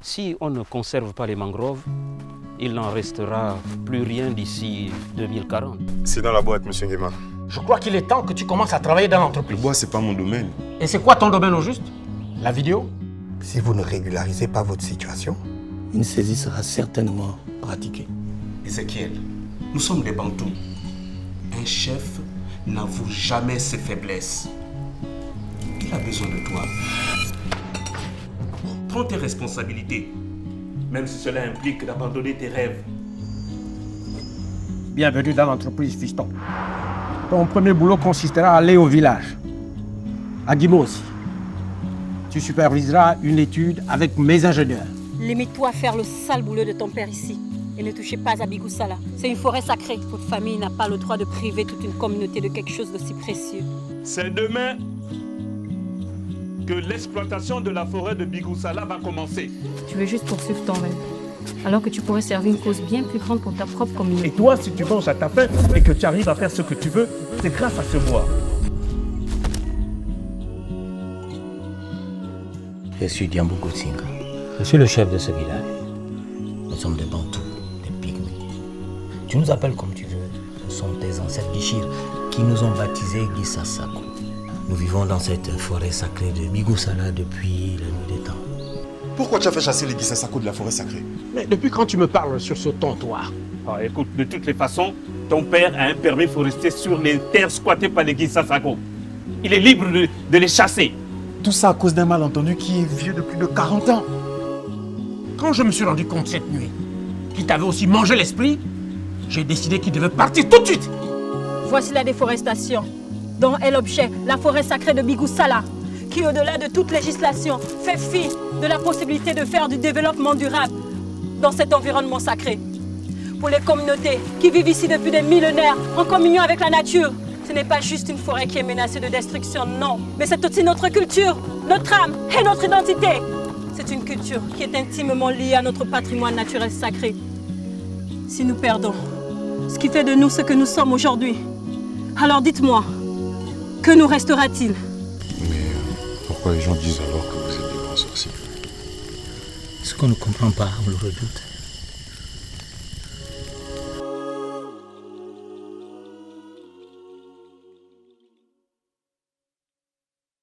Si on ne conserve pas les mangroves, il n'en restera plus rien d'ici 2040. C'est dans la boîte, monsieur Nguema. Je crois qu'il est temps que tu commences à travailler dans l'entreprise. Le bois, c'est pas mon domaine. Et c'est quoi ton domaine au juste? La vidéo? Si vous ne régularisez pas votre situation, une saisie sera certainement pratiquée. Ézéchiel, nous sommes des Bantous. Un chef n'avoue jamais ses faiblesses. Il a besoin de toi. Prends tes responsabilités, même si cela implique d'abandonner tes rêves. Bienvenue dans l'entreprise, fiston. Ton premier boulot consistera à aller au village, à Guimau aussi. Tu superviseras une étude avec mes ingénieurs. Limite-toi à faire le sale boulot de ton père ici. Et ne touchez pas à Bigou Sala. C'est une forêt sacrée. Votre famille n'a pas le droit de priver toute une communauté de quelque chose d'aussi précieux. C'est demain que l'exploitation de la forêt de Bigou Sala va commencer. Tu veux juste poursuivre ton rêve, alors que tu pourrais servir une cause bien plus grande pour ta propre communauté. Et toi, si tu manges à ta faim et que tu arrives à faire ce que tu veux, c'est grâce à ce bois. Je suis Diambo Goutsinga. Je suis le chef de ce village. Nous sommes des Bantous, des Pygmées. Tu nous appelles comme tu veux. Ce sont tes ancêtres Gishir qui nous ont baptisés Gisasako. Nous vivons dans cette forêt sacrée de Bigou Sala depuis la nuit des temps. Pourquoi tu as fait chasser les Gisasako de la forêt sacrée? Mais depuis quand tu me parles sur ce ton, toi? Écoute, de toutes les façons, ton père a un permis forestier sur les terres squattées par les Gisasako. Il est libre de les chasser. Tout ça à cause d'un malentendu qui est vieux de plus de 40 ans. Quand je me suis rendu compte cette nuit qu'il t'avait aussi mangé l'esprit, j'ai décidé qu'il devait partir tout de suite. Voici la déforestation, dont est l'objet la forêt sacrée de Bigou Sala, qui, au-delà de toute législation, fait fi de la possibilité de faire du développement durable dans cet environnement sacré. Pour les communautés qui vivent ici depuis des millénaires en communion avec la nature, ce n'est pas juste une forêt qui est menacée de destruction, non. Mais c'est aussi notre culture, notre âme et notre identité. C'est une culture qui est intimement liée à notre patrimoine naturel sacré. Si nous perdons ce qui fait de nous ce que nous sommes aujourd'hui, alors dites-moi, que nous restera-t-il? Mais pourquoi les gens disent alors que vous êtes des grands sorciers? Ce qu'on ne comprend pas, on le redoute.